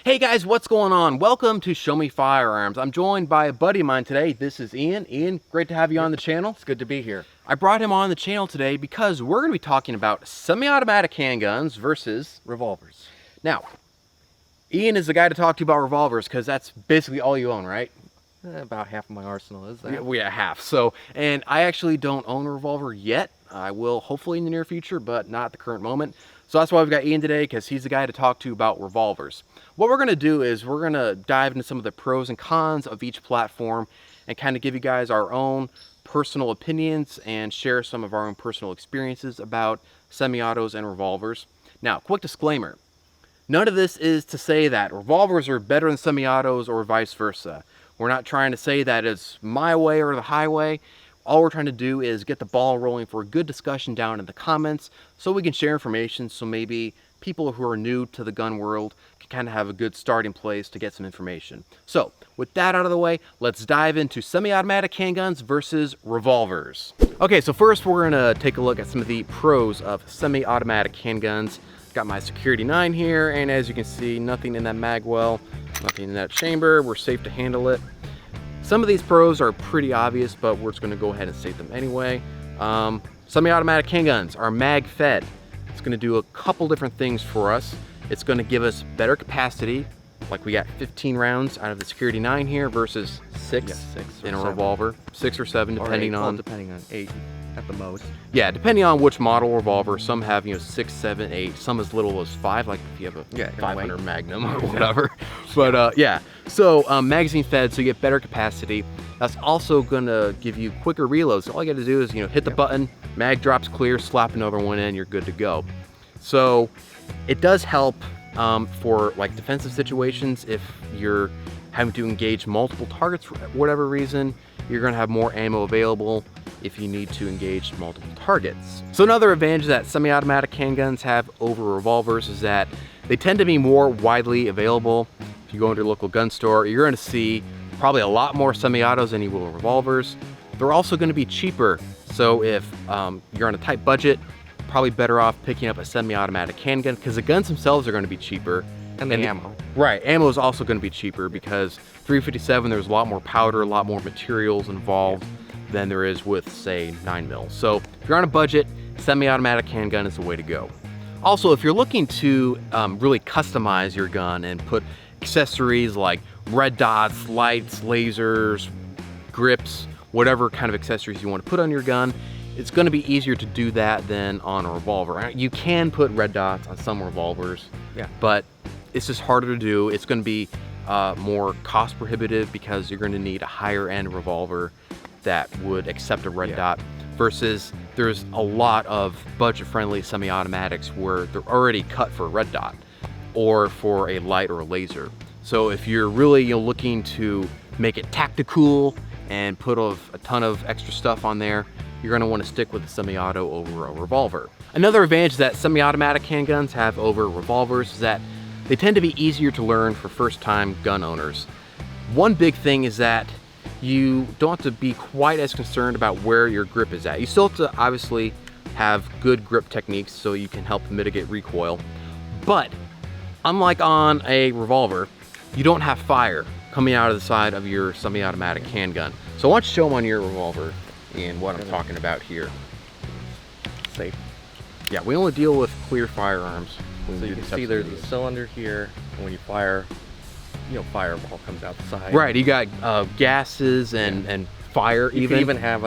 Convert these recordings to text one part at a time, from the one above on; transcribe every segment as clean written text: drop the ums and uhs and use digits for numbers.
Hey guys, what's going on? Welcome to Show Me Firearms. I'm joined by a buddy of mine today. This is Ian. Ian, great to have you on the channel. It's good to be here. I brought him on the channel today because we're going to be talking about semi-automatic handguns versus Revolvers. Now, Ian is the guy to talk to about revolvers because that's basically all you own, right? About half of my arsenal is that. Yeah, half. So, and I actually don't own a revolver yet. I will hopefully in the near future, but not at the current moment. So that's why we've got Ian today, because he's the guy to talk to about revolvers. What we're going to do is we're going to dive into some of the pros and cons of each platform and kind of give you guys our own personal opinions and share some of our own personal experiences about semi-autos and revolvers. Now, quick disclaimer. None of this is to say that revolvers are better than semi-autos or vice versa. We're not trying to say that it's my way or the highway. All we're trying to do is get the ball rolling for a good discussion down in the comments so we can share information, so maybe people who are new to the gun world can kind of have a good starting place to get some information. So with that out of the way, let's dive into semi-automatic handguns versus revolvers. Okay, so first we're gonna take a look at some of the pros of semi-automatic handguns. Got my Security 9 here, and as you can see, nothing in that mag well, nothing in that chamber. We're safe to handle it. Some of these pros are pretty obvious, but we're just gonna go ahead and state them anyway. Semi-automatic handguns are mag fed. It's gonna do a couple different things for us. It's gonna give us better capacity, like we got 15 rounds out of the Security 9 here versus six in a revolver. 6 or 7 depending on... depending on 8 at the most. Yeah, depending on which model revolver. Some have, 6, 7, 8, some as little as 5, like if you have a 500 Magnum or whatever. But yeah, so magazine fed, so you get better capacity. That's also gonna give you quicker reloads. So all you gotta do is, hit the button, mag drops clear, slap another one in, you're good to go. So it does help for like defensive situations. If you're having to engage multiple targets for whatever reason, you're gonna have more ammo available if you need to engage multiple targets. So another advantage that semi-automatic handguns have over revolvers is that they tend to be more widely available. If you go into a local gun store, you're gonna see probably a lot more semi-autos than you will revolvers. They're also gonna be cheaper. So if you're on a tight budget, probably better off picking up a semi-automatic handgun because the guns themselves are gonna be cheaper. And the ammo. Right, ammo is also gonna be cheaper because 357, there's a lot more powder, a lot more materials involved than there is with, say, 9mm. So if you're on a budget, semi-automatic handgun is the way to go. Also, if you're looking to really customize your gun and put accessories like red dots, lights, lasers, grips, whatever kind of accessories you want to put on your gun, it's going to be easier to do that than on a revolver. You can put red dots on some revolvers, but it's just harder to do. It's going to be more cost prohibitive because you're going to need a higher end revolver that would accept a red dot, versus there's a lot of budget-friendly semi-automatics where they're already cut for a red dot or for a light or a laser. So if you're really looking to make it tactical and put a ton of extra stuff on there, you're going to want to stick with the semi-auto over a revolver. Another advantage that semi-automatic handguns have over revolvers is that they tend to be easier to learn for first-time gun owners. One big thing is that you don't have to be quite as concerned about where your grip is at. You still have to obviously have good grip techniques so you can help mitigate recoil. But unlike on a revolver, you don't have fire coming out of the side of your semi-automatic handgun. So I want you to show them on your revolver and what I'm talking about here. Safe. Yeah, we only deal with clear firearms. So you can see there's a cylinder here, and when you fire, fireball comes out the side. Right, you got gases and fire. You can even have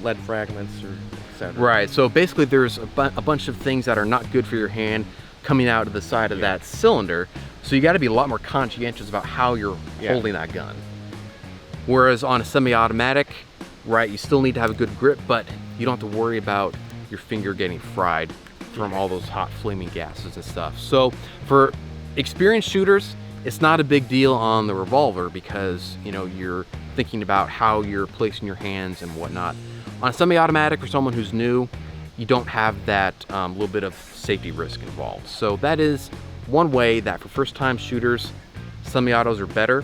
lead fragments or etc. Right, so basically there's a bunch of things that are not good for your hand coming out of the side of that cylinder. So you got to be a lot more conscientious about how you're holding that gun. Whereas on a semi-automatic, right, you still need to have a good grip, but you don't have to worry about your finger getting fried from all those hot flaming gases and stuff. So for experienced shooters, it's not a big deal on the revolver because you're thinking about how you're placing your hands and whatnot. On a semi-automatic, for someone who's new, you don't have that little bit of safety risk involved. So that is one way that for first-time shooters, semi-autos are better.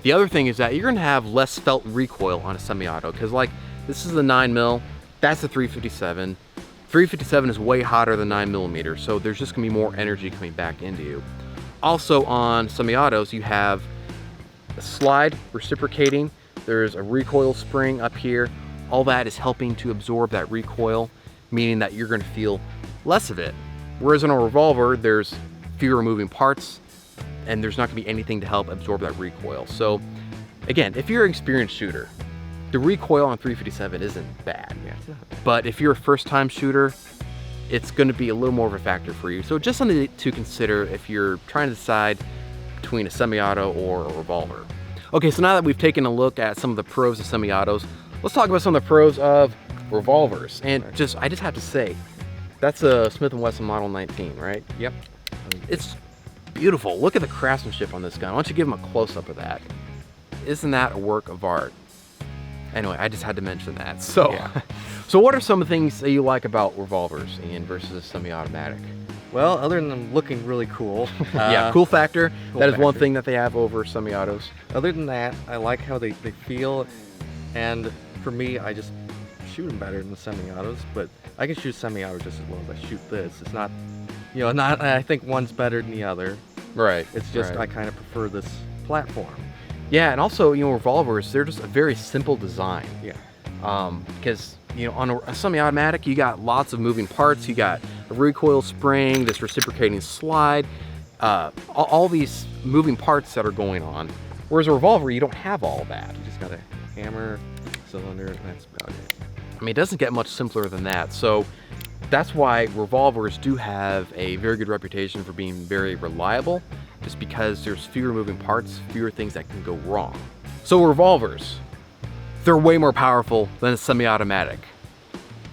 The other thing is that you're gonna have less felt recoil on a semi-auto because like this is the 9mm, that's the 357. 357 is way hotter than 9mm, so there's just gonna be more energy coming back into you. Also on semi-autos, you have a slide reciprocating. There's a recoil spring up here. All that is helping to absorb that recoil, meaning that you're going to feel less of it. Whereas on a revolver, there's fewer moving parts, and there's not going to be anything to help absorb that recoil. So again, if you're an experienced shooter, the recoil on 357 isn't bad. Yeah, it's not bad. But if you're a first-time shooter, it's going to be a little more of a factor for you. So just something to consider if you're trying to decide between a semi-auto or a revolver. Okay, so now that we've taken a look at some of the pros of semi-autos, let's talk about some of the pros of revolvers. And I just have to say, that's a Smith & Wesson Model 19, right? Yep. It's beautiful. Look at the craftsmanship on this gun. Why don't you give them a close-up of that? Isn't that a work of art? Anyway, I just had to mention that. So, Yeah. So what are some of the things that you like about revolvers, Ian, versus a semi-automatic? Well, other than them looking really cool. Yeah, cool factor. cool That is one factor. thing that they have over semi-autos. Other than that, I like how they feel, and for me, I just shoot them better than the semi-autos, but I can shoot semi-auto just as well as I shoot this. It's not, not, I think one's better than the other. Right. It's just, right. I kind of prefer this platform. Yeah, and also, revolvers, they're just a very simple design. Yeah. Because, on a semi-automatic, you got lots of moving parts. You got a recoil spring, this reciprocating slide, all these moving parts that are going on. Whereas a revolver, you don't have all that. You just got a hammer, cylinder, and that's about it. I mean, it doesn't get much simpler than that. So that's why revolvers do have a very good reputation for being very reliable, just because there's fewer moving parts, fewer things that can go wrong. So revolvers, they're way more powerful than a semi-automatic.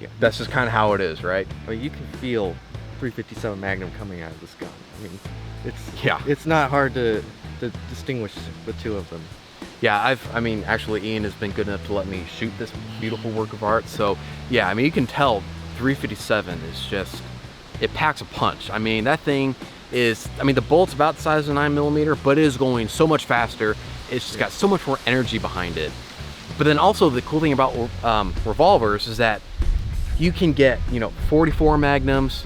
Yeah. That's just kind of how it is, right? I mean, you can feel 357 Magnum coming out of this gun. I mean, Yeah. it's not hard to distinguish the two of them. Yeah, actually Ian has been good enough to let me shoot this beautiful work of art. So yeah, you can tell 357 is just, it packs a punch. That thing is, the bullet's about the size of a 9mm, but it is going so much faster. It's just got so much more energy behind it. But then also the cool thing about revolvers is that you can get, 44 magnums,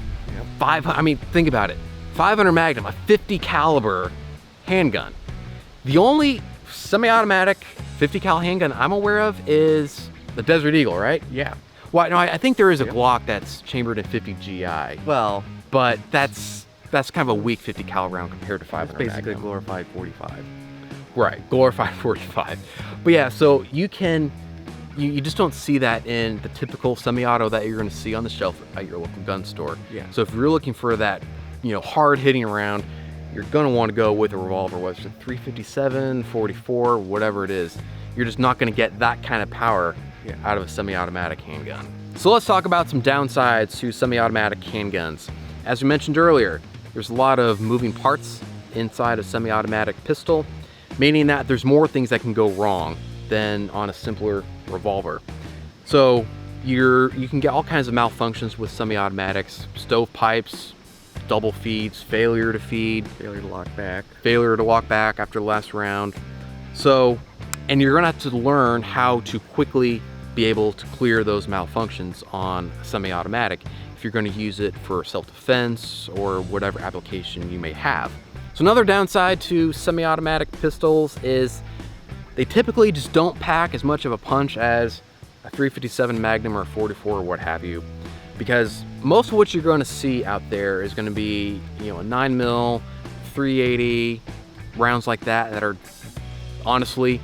500, think about it, 500 Magnum, a 50 caliber handgun. The only semi-automatic 50 cal handgun I'm aware of is the Desert Eagle, right? Yeah. Well, no, I think there is a Glock that's chambered in 50 GI, Well, but that's kind of a weak 50 cal round compared to 500 it's basically a Magnum. glorified 45. Right, glorified 45. But yeah, so you just don't see that in the typical semi-auto that you're going to see on the shelf at your local gun store. Yeah. So if you're looking for that, hard hitting round, you're going to want to go with a revolver, whether it's a 357, 44, whatever it is. You're just not going to get that kind of power out of a semi-automatic handgun. So let's talk about some downsides to semi-automatic handguns. As we mentioned earlier, there's a lot of moving parts inside a semi-automatic pistol, meaning that there's more things that can go wrong than on a simpler revolver. So you can get all kinds of malfunctions with semi-automatics, stovepipes, double feeds, failure to feed, Failure to lock back. failure to lock back after the last round. So, and you're gonna have to learn how to quickly be able to clear those malfunctions on a semi-automatic if you're gonna use it for self-defense or whatever application you may have. So another downside to semi-automatic pistols is they typically just don't pack as much of a punch as a 357 Magnum or a 44 or what have you, because most of what you're going to see out there is going to be, a 9mm, 380, rounds like that are honestly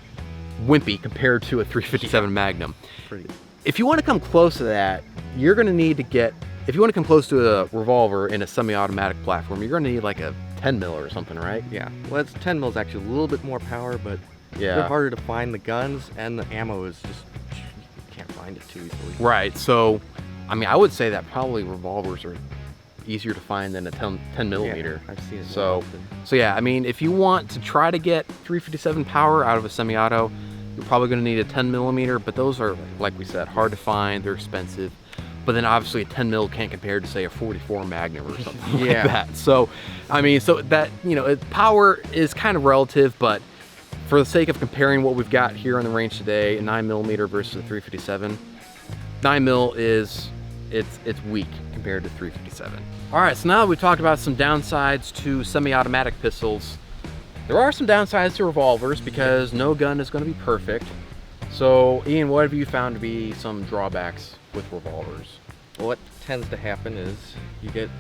wimpy compared to a 357 Magnum. Pretty. If you want to come close to that, you're going to need to get, if you want to come close to a revolver in a semi-automatic platform, you're going to need like a 10mm or something, right? Yeah. Well, it's 10 mils actually a little bit more power, but Yeah. they're harder to find. The guns and the ammo is just, you can't find it too easily. Right, so, I would say that probably revolvers are easier to find than a 10mm. Yeah, I've seen it more So, often. so yeah, if you want to try to get 357 power out of a semi-auto, you're probably going to need a 10mm, but those are, like we said, hard to find, they're expensive. But then obviously a 10mm can't compare to say a 44 Magnum or something like that. So, so that, power is kind of relative, but for the sake of comparing what we've got here on the range today, a 9mm versus a 357, 9mm is it's weak compared to 357. All right, so now that we've talked about some downsides to semi-automatic pistols, there are some downsides to revolvers because no gun is going to be perfect. So Ian, what have you found to be some drawbacks with revolvers? Well, what tends to happen is you get,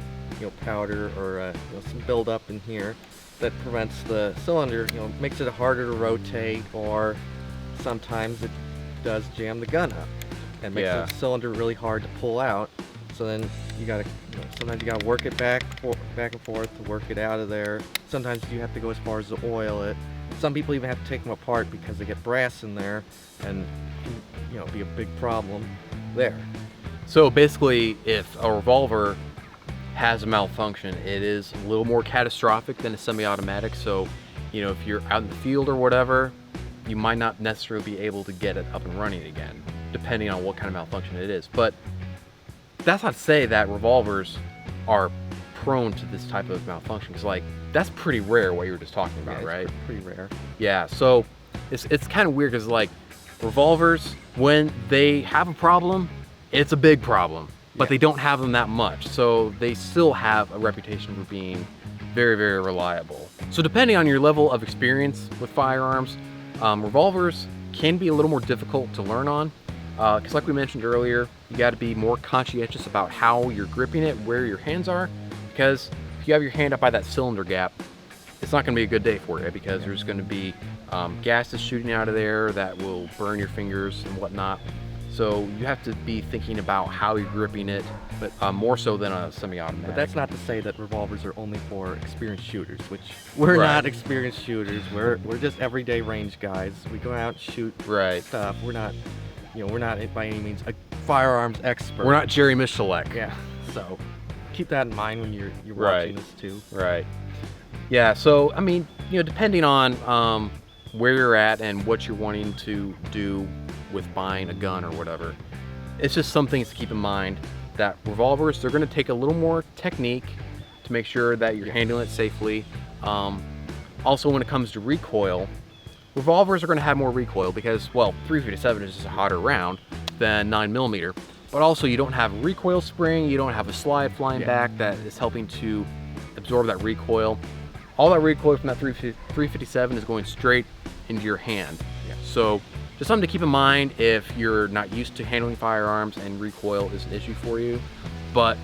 powder or some buildup in here that prevents the cylinder, makes it harder to rotate, or sometimes it does jam the gun up and makes the cylinder really hard to pull out. So then you gotta, sometimes you gotta work it back and forth to work it out of there. Sometimes you have to go as far as to oil it. Some people even have to take them apart because they get brass in there, and be a big problem there. So basically, if a revolver has a malfunction, it is a little more catastrophic than a semi-automatic. So, if you're out in the field or whatever, you might not necessarily be able to get it up and running again, depending on what kind of malfunction it is. But that's not to say that revolvers are prone to this type of malfunction, because that's pretty rare what you were just talking about, right? Pretty rare. Yeah, so it's kind of weird because revolvers, when they have a problem, it's a big problem, but they don't have them that much. So they still have a reputation for being very, very reliable. So depending on your level of experience with firearms, revolvers can be a little more difficult to learn on. Because like we mentioned earlier, you got to be more conscientious about how you're gripping it, where your hands are, because if you have your hand up by that cylinder gap, it's not going to be a good day for you, because there's going to be gases shooting out of there that will burn your fingers and whatnot. So you have to be thinking about how you're gripping it, but more so than a semi-automatic. But that's not to say that revolvers are only for experienced shooters, which we're not experienced shooters. We're just everyday range guys. We go out and shoot stuff. We're not, we're not by any means a firearms expert. We're not Jerry Michalek. Yeah. So keep that in mind when you're watching this too. Right. Yeah. So I mean, depending on where you're at and what you're wanting to do with buying a gun or whatever, it's just some things to keep in mind. That revolvers, they're going to take a little more technique to make sure that you're handling it safely. Also, when it comes to recoil, revolvers are going to have more recoil because, well, 357 is just a hotter round than 9mm, but also you don't have a recoil spring, you don't have a slide flying back that is helping to absorb that recoil. All that recoil from that 357 is going straight into your hand. So just something to keep in mind if you're not used to handling firearms and recoil is an issue for you. But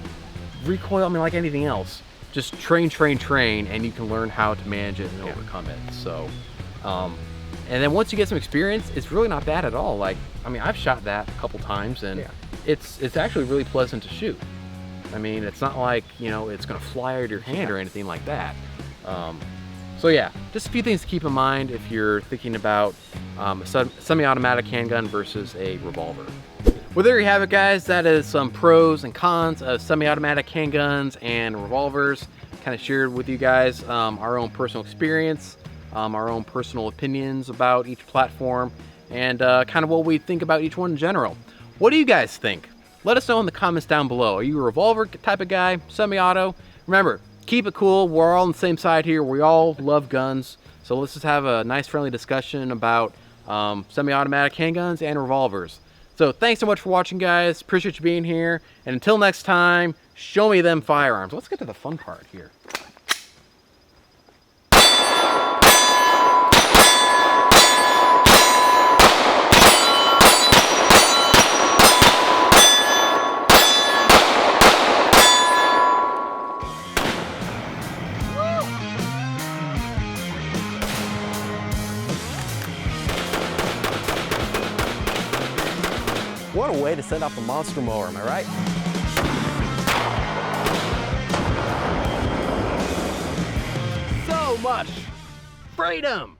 recoil, I mean, like anything else, just train, and you can learn how to manage it and overcome it. So, and then once you get some experience, it's really not bad at all. I mean, I've shot that a couple times, and it's actually really pleasant to shoot. I mean, it's not like, it's gonna fly out of your hand or anything like that. So yeah, just a few things to keep in mind if you're thinking about a semi-automatic handgun versus a revolver. Well, there you have it, guys. That is some pros and cons of semi-automatic handguns and revolvers. Kind of shared with you guys our own personal experience, our own personal opinions about each platform, and kind of what we think about each one in general. What do you guys think? Let us know in the comments down below. Are you a revolver type of guy, semi-auto? Remember, keep it cool. We're all on the same side here. We all love guns. So let's just have a nice friendly discussion about semi-automatic handguns and revolvers. So thanks so much for watching, guys. Appreciate you being here. And until next time, show me them firearms. Let's get to the fun part here. What a way to set up a monster mower, am I right? So much freedom!